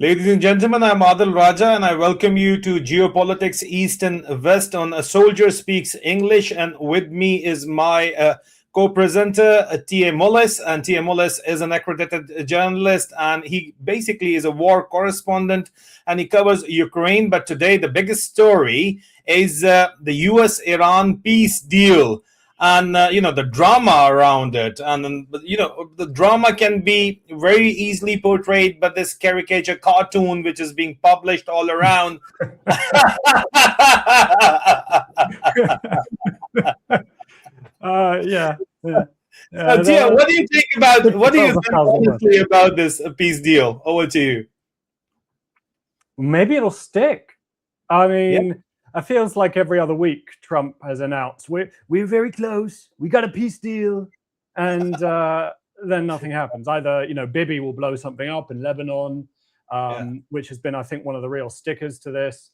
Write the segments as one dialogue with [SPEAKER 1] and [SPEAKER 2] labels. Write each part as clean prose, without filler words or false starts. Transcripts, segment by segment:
[SPEAKER 1] Ladies and gentlemen, I'm Adil Raja and I welcome you to Geopolitics East and West on A Soldier Speaks English. And with me is my co-presenter, Theo A-Mullis. And Theo A-Mullis is an accredited journalist and he basically is a war correspondent and he covers Ukraine. But today the biggest story is the US-Iran peace deal. And the drama around it, and the drama can be very easily portrayed by this caricature cartoon which is being published all around.
[SPEAKER 2] Yeah.
[SPEAKER 1] Tia, what do you think honestly about this peace deal? Over to you.
[SPEAKER 2] Maybe it'll stick. I mean, it feels like every other week Trump has announced we're very close, we got a peace deal, and then nothing happens. Either Bibi will blow something up in Lebanon, which has been, I think, one of the real stickers to this,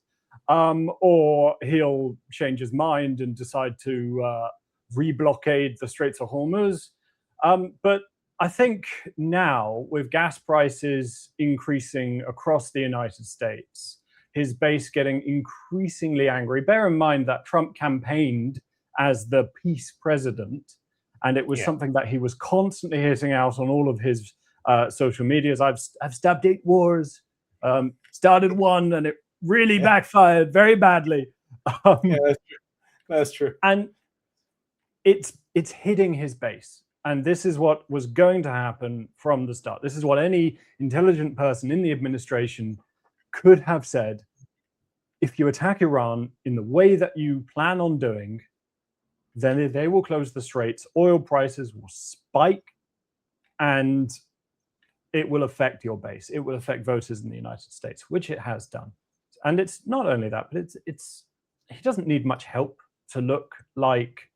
[SPEAKER 2] or he'll change his mind and decide to reblockade the Straits of Hormuz. But I think now, with gas prices increasing across the United States, his base getting increasingly angry. Bear in mind that Trump campaigned as the peace president, and it was something that he was constantly hitting out on all of his social medias. I've stopped 8 wars, started one, and it really backfired very badly.
[SPEAKER 1] That's true.
[SPEAKER 2] And it's hitting his base. And this is what was going to happen from the start. This is what any intelligent person in the administration could have said. If you attack Iran in the way that you plan on doing, then they will close the straits, oil prices will spike, and it will affect your base. It will affect voters in the United States, which it has done. And it's not only that, but he doesn't need much help to look like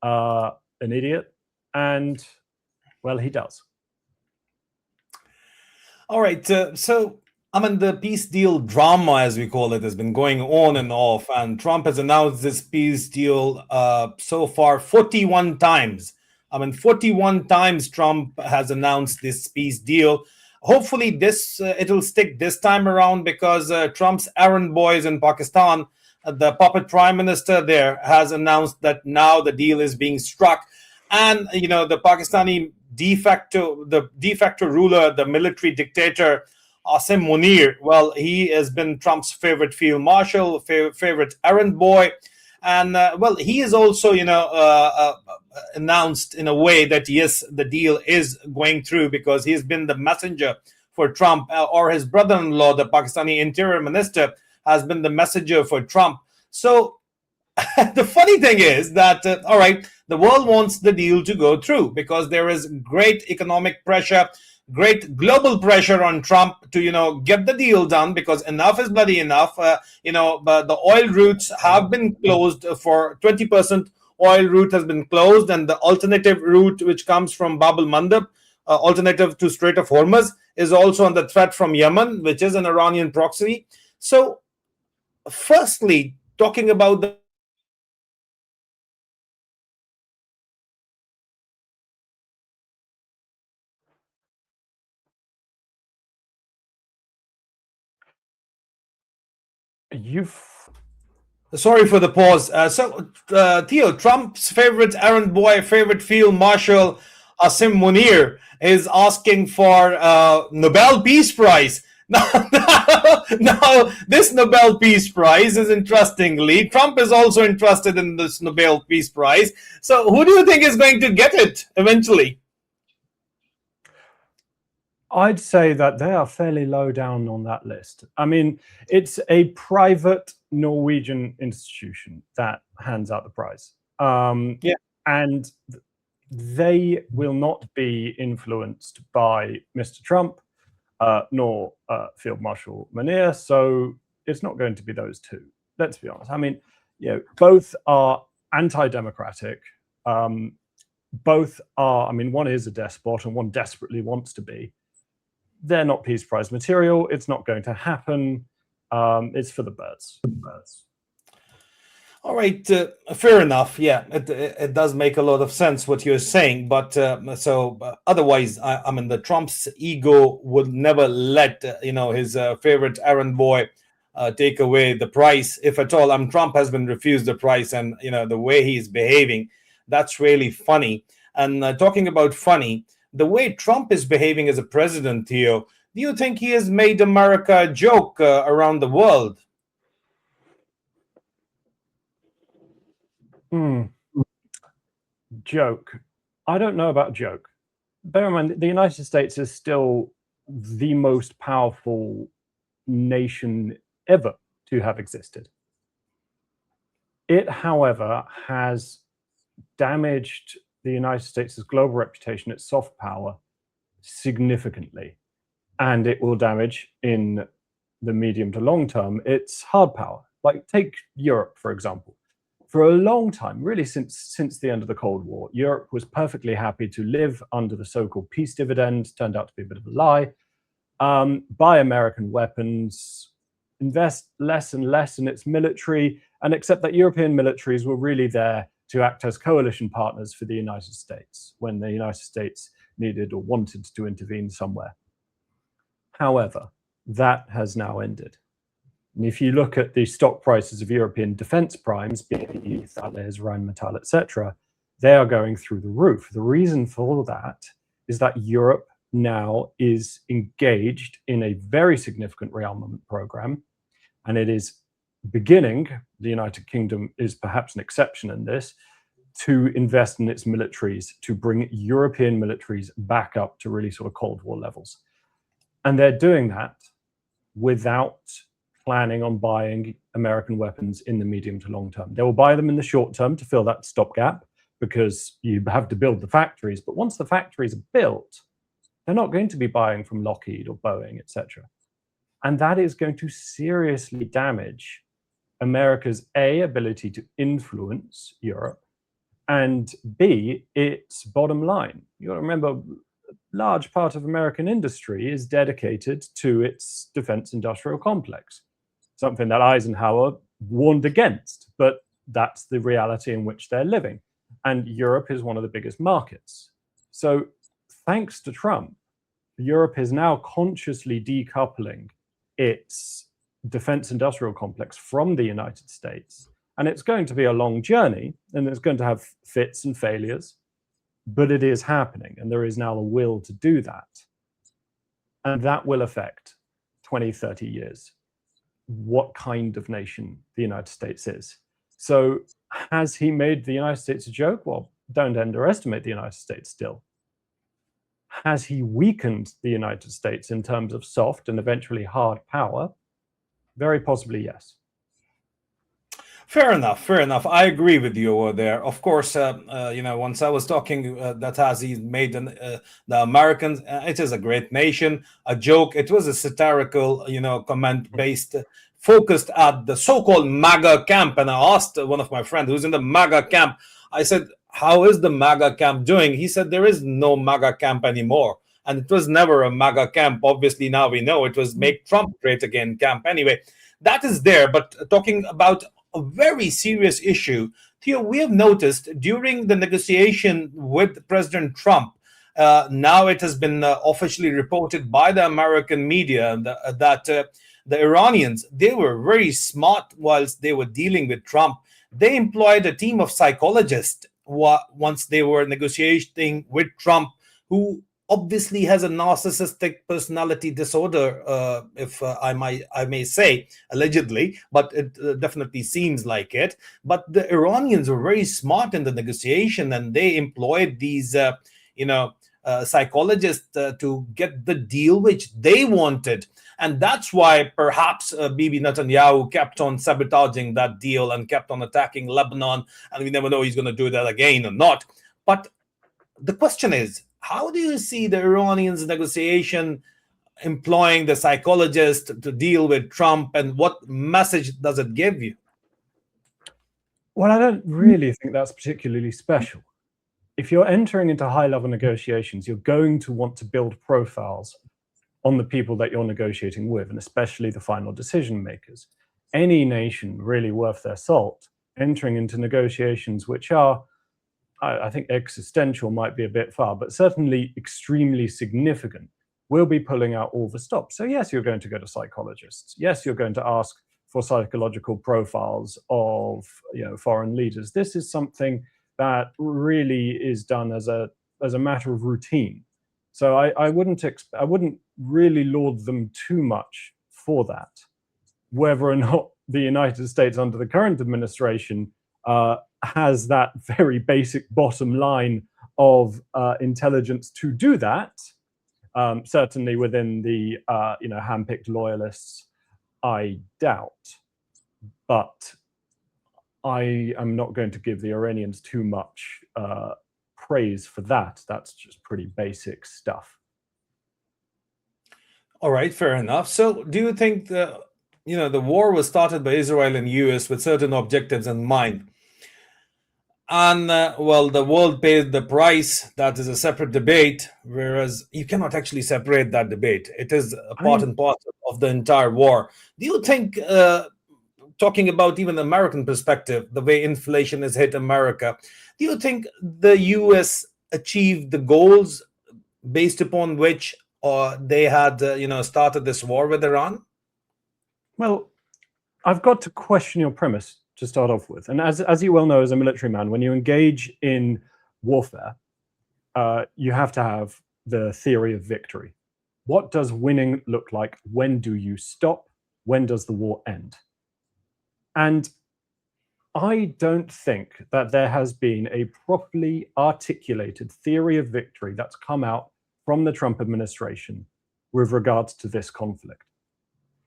[SPEAKER 2] an idiot. And, well, he does.
[SPEAKER 1] All right. So the peace deal drama, as we call it, has been going on and off. And Trump has announced this peace deal so far 41 times. 41 times Trump has announced this peace deal. Hopefully it'll stick this time around because Trump's errand boys in Pakistan, the puppet prime minister there, has announced that now the deal is being struck. And, the Pakistani de facto ruler, the military dictator, Asim Munir, well, he has been Trump's favorite field marshal, favorite errand boy. And, he is also, announced in a way that, yes, the deal is going through because he's been the messenger for Trump, or his brother-in-law, the Pakistani interior minister, has been the messenger for Trump. So the funny thing is that, all right, the world wants the deal to go through because there is great economic pressure, great global pressure on Trump to, get the deal done because enough is bloody enough. But the oil routes have been closed for 20%. Oil route has been closed, and the alternative route, which comes from Bab al-Mandab, alternative to Strait of Hormuz, is also under threat from Yemen, which is an Iranian proxy. So, firstly, talking about the Sorry for the pause. Theo, Trump's favorite errand boy, favorite field marshal, Asim Munir, is asking for Nobel Peace Prize. Now, this Nobel Peace Prize is interestingly, Trump is also interested in this Nobel Peace Prize. So who do you think is going to get it eventually?
[SPEAKER 2] I'd say that they are fairly low down on that list. I mean, it's a private Norwegian institution that hands out the prize. And they will not be influenced by Mr. Trump nor Field Marshal Munir. So it's not going to be those two. Let's be honest. I mean, both are anti-democratic. Both are, one is a despot and one desperately wants to be. They're not Peace Prize material. It's not going to happen. It's for the birds.
[SPEAKER 1] All right, fair enough. Yeah, it does make a lot of sense what you're saying, but otherwise, I mean, the Trump's ego would never let his favorite errand boy take away the prize, if at all. Trump has been refused the prize, and the way he's behaving, that's really funny. And talking about funny, the way Trump is behaving as a president, Theo, do you think he has made America a joke around the world?
[SPEAKER 2] Joke. I don't know about joke. Bear in mind, the United States is still the most powerful nation ever to have existed. It, however, has damaged the United States' global reputation, its soft power, significantly. And it will damage, in the medium to long term, its hard power. Like, take Europe, for example. For a long time, really since the end of the Cold War, Europe was perfectly happy to live under the so-called peace dividend, turned out to be a bit of a lie, buy American weapons, invest less and less in its military, and accept that European militaries were really there to act as coalition partners for the United States when the United States needed or wanted to intervene somewhere. However, that has now ended. And if you look at the stock prices of European defense primes, BAE, Thales, Rheinmetall, etc., they are going through the roof. The reason for that is that Europe now is engaged in a very significant rearmament program, and it is beginning, the United Kingdom is perhaps an exception in this, to invest in its militaries, to bring European militaries back up to really sort of Cold War levels. And they're doing that without planning on buying American weapons in the medium to long term. They will buy them in the short term to fill that stopgap, because you have to build the factories. But once the factories are built, they're not going to be buying from Lockheed or Boeing, etc. And that is going to seriously damage America's A, ability to influence Europe, and B, its bottom line. You got to remember, a large part of American industry is dedicated to its defense industrial complex, something that Eisenhower warned against, but that's the reality in which they're living. And Europe is one of the biggest markets. So thanks to Trump, Europe is now consciously decoupling its defense industrial complex from the United States. And it's going to be a long journey, and it's going to have fits and failures, but it is happening, and there is now a will to do that. And that will affect 20, 30 years, what kind of nation the United States is. So has he made the United States a joke? Well, don't underestimate the United States still. Has he weakened the United States in terms of soft and eventually hard power? Very possibly, yes.
[SPEAKER 1] Fair enough. Fair enough. I agree with you over there. Of course, once I was talking that has he made the Americans, it is a great nation, a joke. It was a satirical, comment based, focused at the so-called MAGA camp. And I asked one of my friends who's in the MAGA camp, I said, how is the MAGA camp doing? He said, there is no MAGA camp anymore. And it was never a MAGA camp. Obviously, now we know it was Make Trump Great Again camp. Anyway, that is there. But talking about a very serious issue, Theo, we have noticed during the negotiation with President Trump, now it has been officially reported by the American media that the Iranians, they were very smart whilst they were dealing with Trump. They employed a team of psychologists once they were negotiating with Trump, who obviously has a narcissistic personality disorder, if I may say, allegedly, but it definitely seems like it. But the Iranians were very smart in the negotiation, and they employed these, psychologists to get the deal which they wanted. And that's why perhaps Bibi Netanyahu kept on sabotaging that deal and kept on attacking Lebanon. And we never know he's going to do that again or not. But the question is, how do you see the Iranians' negotiation employing the psychologist to deal with Trump, and what message does it give you?
[SPEAKER 2] Well, I don't really think that's particularly special. If you're entering into high-level negotiations, you're going to want to build profiles on the people that you're negotiating with, and especially the final decision makers. Any nation really worth their salt entering into negotiations which are, I think existential might be a bit far, but certainly extremely significant, will be pulling out all the stops. So yes, you're going to go to psychologists. Yes, you're going to ask for psychological profiles of foreign leaders. This is something that really is done as a matter of routine. So I wouldn't really laud them too much for that. Whether or not the United States under the current administration has that very basic bottom line of intelligence to do that, certainly within the handpicked loyalists, I doubt. But I am not going to give the Iranians too much praise for that. That's just pretty basic stuff.
[SPEAKER 1] All right, fair enough. So do you think the war was started by Israel and US with certain objectives in mind? And well, the world paid the price. That is a separate debate, whereas you cannot actually separate that debate. It is a part and parcel of the entire war. Do you think, talking about even the American perspective, the way inflation has hit America, do you think the US achieved the goals based upon which they had started this war with Iran?
[SPEAKER 2] Well, I've got to question your premise to start off with. And as you well know, as a military man, when you engage in warfare, you have to have the theory of victory. What does winning look like? When do you stop? When does the war end? And I don't think that there has been a properly articulated theory of victory that's come out from the Trump administration with regards to this conflict.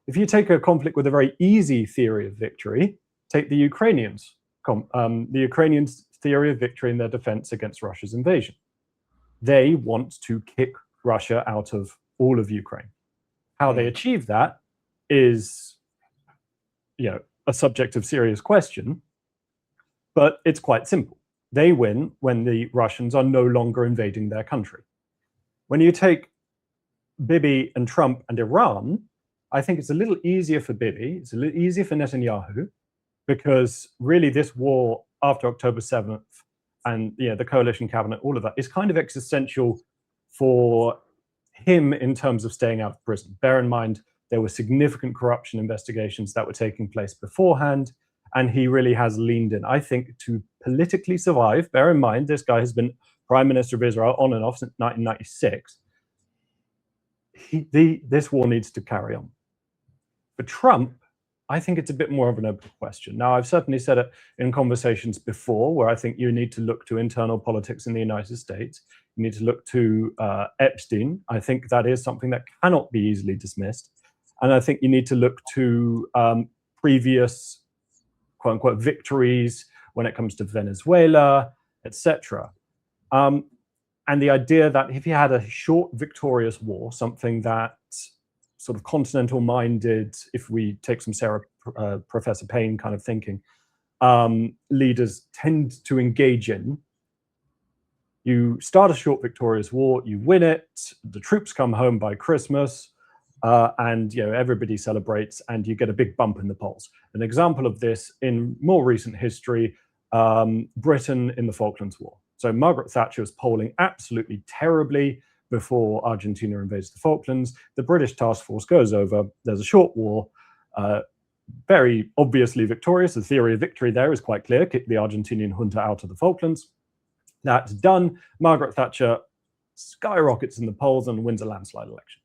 [SPEAKER 2] If you take a conflict with a very easy theory of victory, take the Ukrainians. The Ukrainians' theory of victory in their defense against Russia's invasion. They want to kick Russia out of all of Ukraine. How they achieve that is, a subject of serious question, but it's quite simple. They win when the Russians are no longer invading their country. When you take Bibi and Trump and Iran, I think it's a little easier for Bibi, it's a little easier for Netanyahu, because really this war after October 7th and the coalition cabinet, all of that is kind of existential for him in terms of staying out of prison. Bear in mind, there were significant corruption investigations that were taking place beforehand, and he really has leaned in, I think, to politically survive. Bear in mind, this guy has been Prime Minister of Israel on and off since 1996. This war needs to carry on. For Trump, I think it's a bit more of an open question. Now, I've certainly said it in conversations before, where I think you need to look to internal politics in the United States. You need to look to Epstein. I think that is something that cannot be easily dismissed. And I think you need to look to previous, quote unquote, victories when it comes to Venezuela, etc. And the idea that if you had a short, victorious war, something that sort of continental-minded, if we take some Professor Payne kind of thinking, leaders tend to engage in. You start a short, victorious war, you win it, the troops come home by Christmas, and everybody celebrates, and you get a big bump in the polls. An example of this in more recent history, Britain in the Falklands War. So Margaret Thatcher was polling absolutely terribly before Argentina invades the Falklands. The British task force goes over, there's a short war, very obviously victorious. The theory of victory there is quite clear, kick the Argentinian junta out of the Falklands. That's done. Margaret Thatcher skyrockets in the polls and wins a landslide election.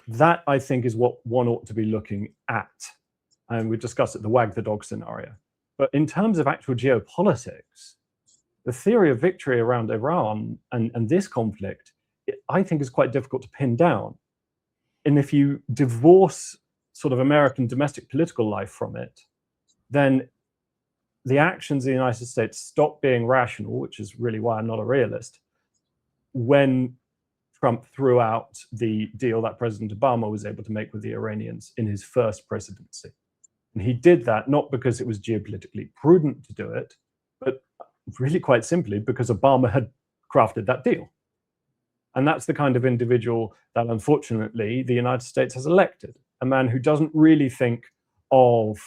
[SPEAKER 2] That, I think, is what one ought to be looking at. And we've discussed it, the wag the dog scenario. But in terms of actual geopolitics, the theory of victory around Iran and this conflict, I think, is quite difficult to pin down. And if you divorce sort of American domestic political life from it, then the actions of the United States stop being rational, which is really why I'm not a realist, when Trump threw out the deal that President Obama was able to make with the Iranians in his first presidency. And he did that not because it was geopolitically prudent to do it, but really quite simply because Obama had crafted that deal. And that's the kind of individual that, unfortunately, the United States has elected. A man who doesn't really think of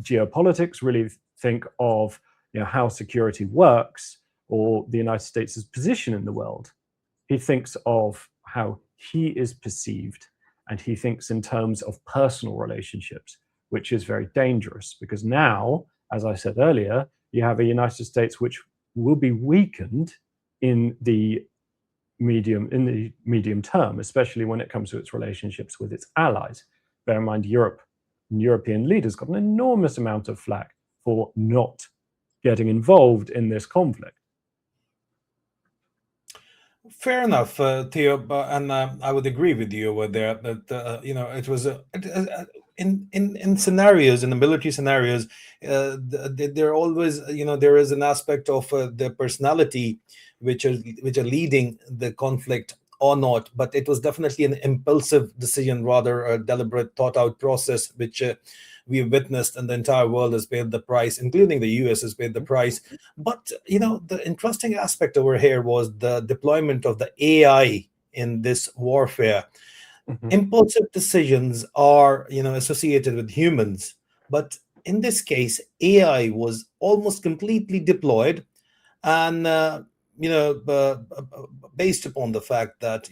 [SPEAKER 2] geopolitics, really think of how security works or the United States' position in the world. He thinks of how he is perceived, and he thinks in terms of personal relationships, which is very dangerous because now, as I said earlier, you have a United States which will be weakened in the medium term, especially when it comes to its relationships with its allies. Bear in mind, Europe and European leaders got an enormous amount of flack for not getting involved in this conflict.
[SPEAKER 1] Fair enough, Theo, and I would agree with you over there that it was in scenarios, in the military scenarios, there always there is an aspect of their personality which are leading the conflict or not, but it was definitely an impulsive decision, rather a deliberate, thought out process, which we have witnessed, and the entire world has paid the price, including the US has paid the price. But the interesting aspect over here was the deployment of the AI in this warfare.
[SPEAKER 2] Mhm.
[SPEAKER 1] Impulsive decisions are associated with humans, but in this case AI was almost completely deployed, and based upon the fact that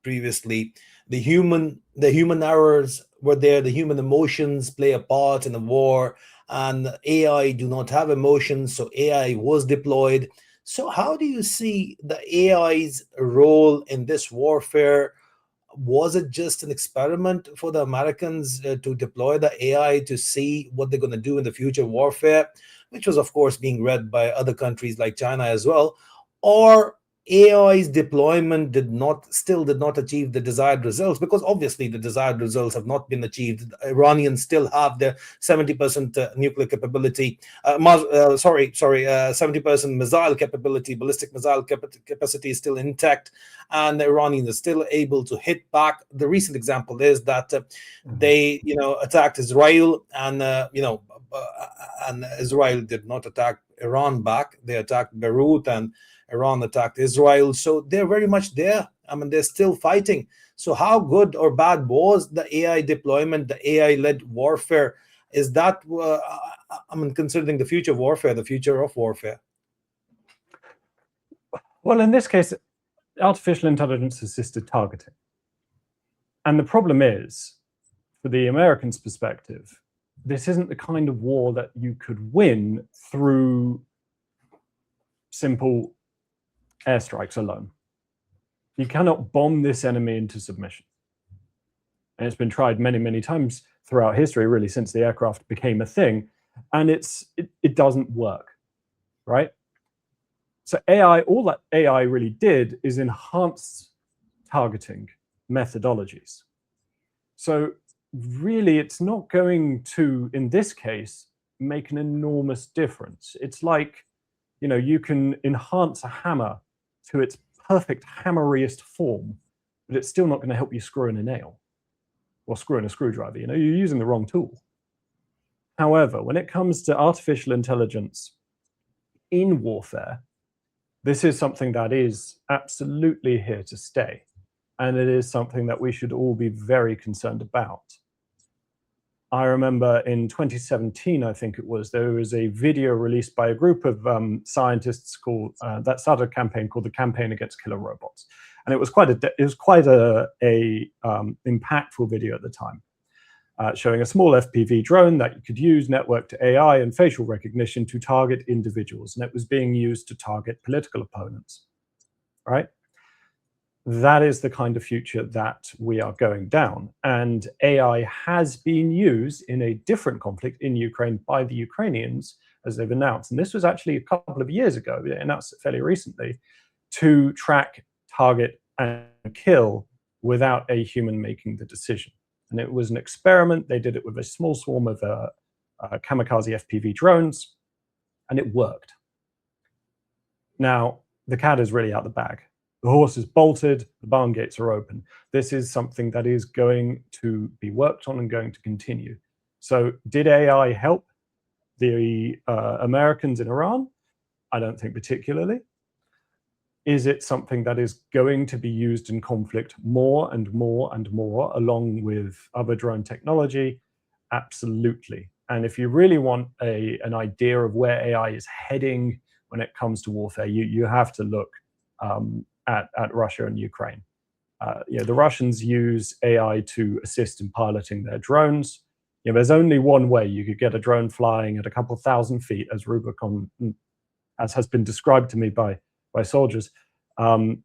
[SPEAKER 1] previously the human errors were there, the human emotions play a part in a war, and AI do not have emotions, so AI was deployed. So how do you see the AI's role in this warfare? Was it just an experiment for the Americans to deploy the AI to see what they're going to do in the future warfare, which was of course being read by other countries like China as well? Or AI's deployment still did not achieve the desired results? Because obviously the desired results have not been achieved. The Iranians still have their 70% nuclear capability, 70% missile capability, ballistic missile capacity is still intact, and the Iranians are still able to hit back. The recent example is that they attacked Israel, and and Israel did not attack Iran back. They attacked Beirut, and Iran attacked Israel. So they're very much there. I mean, they're still fighting. So how good or bad was the AI deployment, the AI-led warfare? Is that, considering the future of warfare, the future of warfare?
[SPEAKER 2] Well, in this case, artificial intelligence assisted targeting. And the problem is, for the Americans' perspective, this isn't the kind of war that you could win through simple airstrikes alone. You cannot bomb this enemy into submission. And it's been tried many, many times throughout history, really, since the aircraft became a thing, and it doesn't work, right? So AI, all that AI really did is enhance targeting methodologies. So really, it's not going to, in this case, make an enormous difference. It's like, you can enhance a hammer to its perfect hammeriest form, but it's still not going to help you screw in a nail or screw in a screwdriver. You're using the wrong tool. However, when it comes to artificial intelligence in warfare, this is something that is absolutely here to stay. And it is something that we should all be very concerned about. I remember in 2017, I think it was, there was a video released by a group of scientists called that started a campaign called the Campaign Against Killer Robots, and it was quite a impactful video at the time, showing a small FPV drone that you could use networked to AI and facial recognition to target individuals, and it was being used to target political opponents. Right? That is the kind of future that we are going down. And AI has been used in a different conflict in Ukraine by the Ukrainians, as they've announced. And this was actually a couple of years ago, they announced it fairly recently, to track, target, and kill without a human making the decision. And it was an experiment. They did it with a small swarm of kamikaze FPV drones, and it worked. Now, the cat is really out the bag. The horse is bolted, the barn gates are open. This is something that is going to be worked on and going to continue. So did AI help the Americans in Iran? I don't think particularly. Is it something that is going to be used in conflict more and more and more, along with other drone technology? Absolutely. And if you really want an idea of where AI is heading when it comes to warfare, you have to look at Russia and Ukraine. The Russians use AI to assist in piloting their drones. There's only one way you could get a drone flying at a couple thousand feet, as Rubicon, as has been described to me by soldiers, and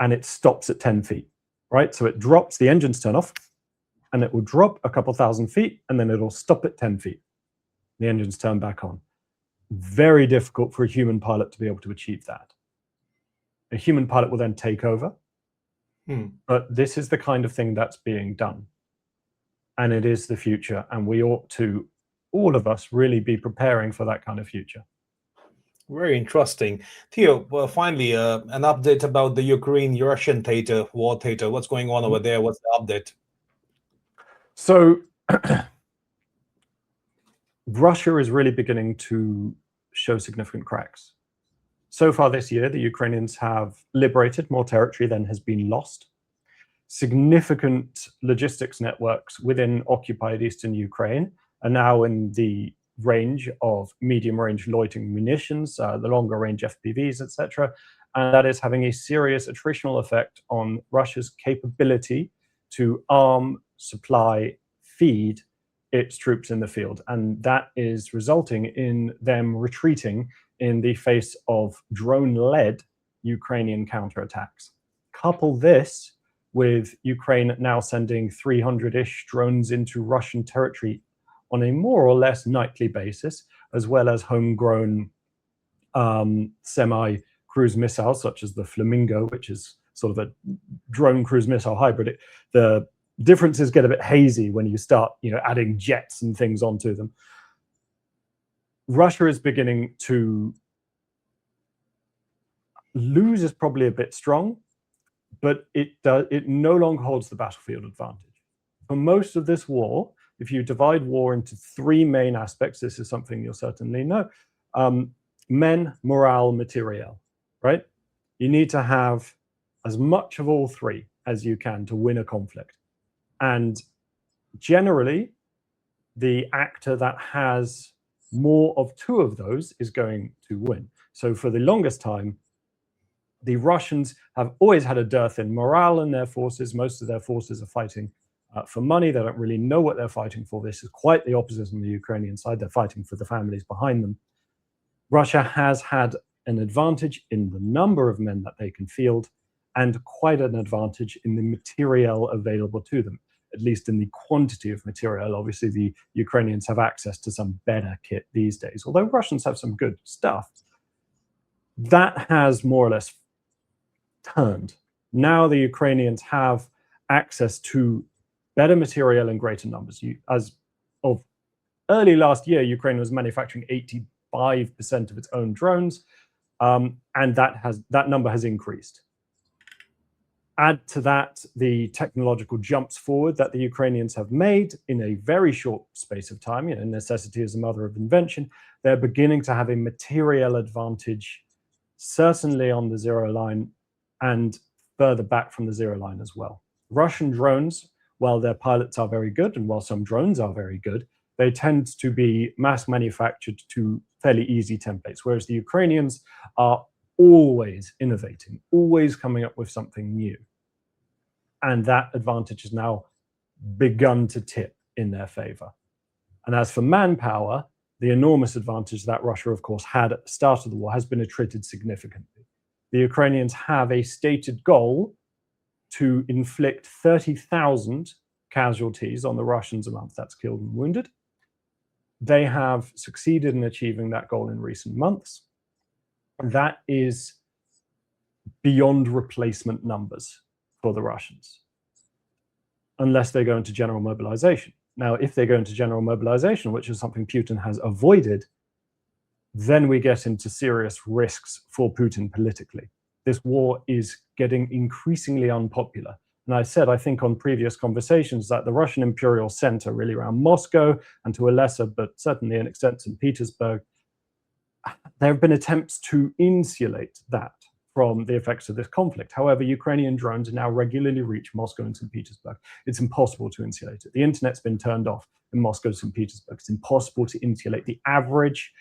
[SPEAKER 2] it stops at 10 feet, right? So it drops, the engines turn off, and it will drop a couple thousand feet, and then it'll stop at 10 feet. The engines turn back on. Very difficult for a human pilot to be able to achieve that. A human pilot will then take over, but this is the kind of thing that's being done. And it is the future, and we ought to, all of us, really be preparing for that kind of future.
[SPEAKER 1] Very interesting. Theo, well, finally, an update about the Ukraine-Russian theater, war theater. What's going on over there? What's the update?
[SPEAKER 2] So Russia is really beginning to show significant cracks. So far this year, the Ukrainians have liberated more territory than has been lost. Significant logistics networks within occupied eastern Ukraine are now in the range of medium-range loitering munitions, the longer-range FPVs, etc. And that is having a serious attritional effect on Russia's capability to arm, supply, feed its troops in the field. And that is resulting in them retreating in the face of drone-led Ukrainian counterattacks. Couple this with Ukraine now sending 300-ish drones into Russian territory on a more or less nightly basis, as well as homegrown semi-cruise missiles, such as the Flamingo, which is sort of a drone cruise missile hybrid. The differences get a bit hazy when you start, adding jets and things onto them. Russia is beginning to lose, is probably a bit strong, but it no longer holds the battlefield advantage. For most of this war, if you divide war into three main aspects, this is something you'll certainly know: men, morale, materiel, right? You need to have as much of all three as you can to win a conflict. And generally, the actor that has more of two of those is going to win. So for the longest time, the Russians have always had a dearth in morale in their forces. Most of their forces are fighting for money. They don't really know what they're fighting for. This is quite the opposite on the Ukrainian side. They're fighting for the families behind them. Russia has had an advantage in the number of men that they can field, and quite an advantage in the materiel available to them, at least in the quantity of material. Obviously, the Ukrainians have access to some better kit these days, although Russians have some good stuff. That has more or less turned. Now the Ukrainians have access to better material in greater numbers. As of early last year, Ukraine was manufacturing 85% of its own drones, and that number has increased. Add to that the technological jumps forward that the Ukrainians have made in a very short space of time. Necessity is the mother of invention. They're beginning to have a material advantage, certainly on the zero line and further back from the zero line as well. Russian drones, while their pilots are very good, and while some drones are very good, they tend to be mass manufactured to fairly easy templates, whereas the Ukrainians are always innovating, always coming up with something new. And that advantage has now begun to tip in their favor. And as for manpower, the enormous advantage that Russia, of course, had at the start of the war has been attrited significantly. The Ukrainians have a stated goal to inflict 30,000 casualties on the Russians a month. That's killed and wounded. They have succeeded in achieving that goal in recent months. That is beyond replacement numbers for the Russians, unless they go into general mobilization. Now, if they go into general mobilization, which is something Putin has avoided, then we get into serious risks for Putin politically. This war is getting increasingly unpopular. And I said, I think on previous conversations, that the Russian imperial center, really around Moscow, and to a lesser, but certainly an extent, St. Petersburg, there have been attempts to insulate that from the effects of this conflict. However, Ukrainian drones now regularly reach Moscow and St. Petersburg. It's impossible to insulate it. The internet's been turned off in Moscow and St. Petersburg. It's impossible to insulate the average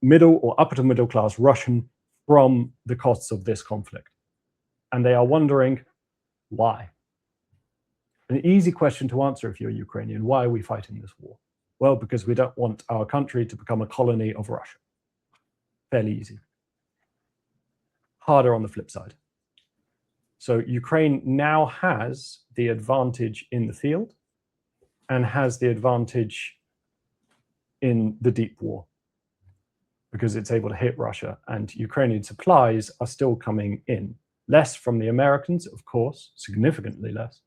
[SPEAKER 2] middle or upper to middle class Russian from the costs of this conflict. And they are wondering why. An easy question to answer if you're Ukrainian: why are we fighting this war? Well, because we don't want our country to become a colony of Russia. Fairly easy. Harder on the flip side. So Ukraine now has the advantage in the field and has the advantage in the deep war, because it's able to hit Russia, and Ukrainian supplies are still coming in. Less from the Americans, of course, significantly less,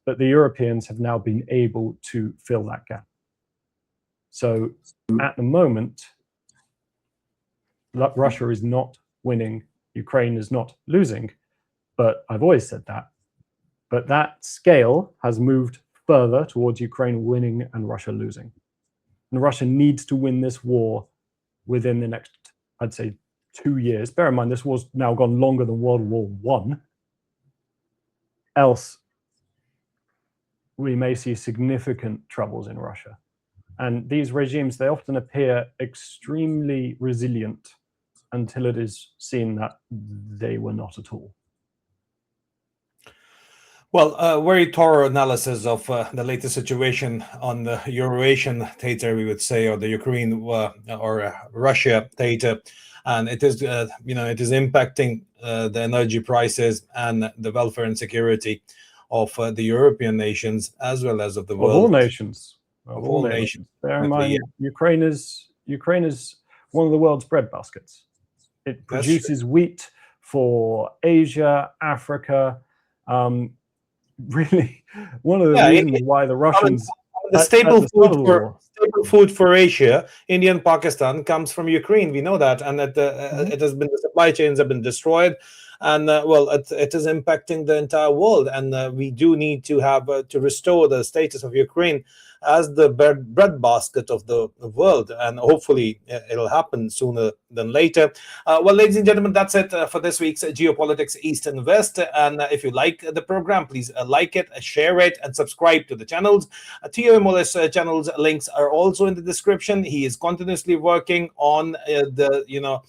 [SPEAKER 2] but the Europeans have now been able to fill that gap. So at the moment, Russia is not winning, Ukraine is not losing, but I've always said that. But that scale has moved further towards Ukraine winning and Russia losing. And Russia needs to win this war within the next, I'd say, 2 years. Bear in mind, this war's now gone longer than World War I. Else, we may see significant troubles in Russia. And these regimes, they often appear extremely resilient until it is seen that they were not at all.
[SPEAKER 1] Well, very thorough analysis of the latest situation on the Eurasian theater, we would say, or the Ukraine or Russia theater, and it is, it is impacting the energy prices and the welfare and security of the European nations as well as of the world.
[SPEAKER 2] Of all nations.
[SPEAKER 1] Of all nations.
[SPEAKER 2] Bear in mind, Ukraine is one of the world's breadbaskets. It produces wheat for Asia, Africa. Really, one of the reasons why the Russians
[SPEAKER 1] the staple food for Asia, India and Pakistan, comes from Ukraine. We know that, and that it has been, the supply chains have been destroyed, and it is impacting the entire world. And we do need to have to restore the status of Ukraine as the breadbasket of the world, and hopefully it'll happen sooner than later. Well, ladies and gentlemen, that's it for this week's Geopolitics East and West. And if you like the program, please like it, share it, and subscribe to the channels. Theo A-Mullis channel's links are also in the description. He is continuously working on the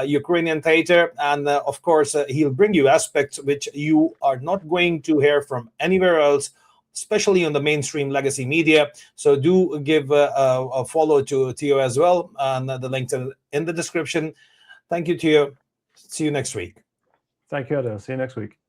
[SPEAKER 1] Ukrainian theater, and of course he'll bring you aspects which you are not going to hear from anywhere else, especially on the mainstream legacy media. So do give a follow to Theo as well, and the links are in the description. Thank you, Theo. See you next week.
[SPEAKER 2] Thank you, Adil. See you next week.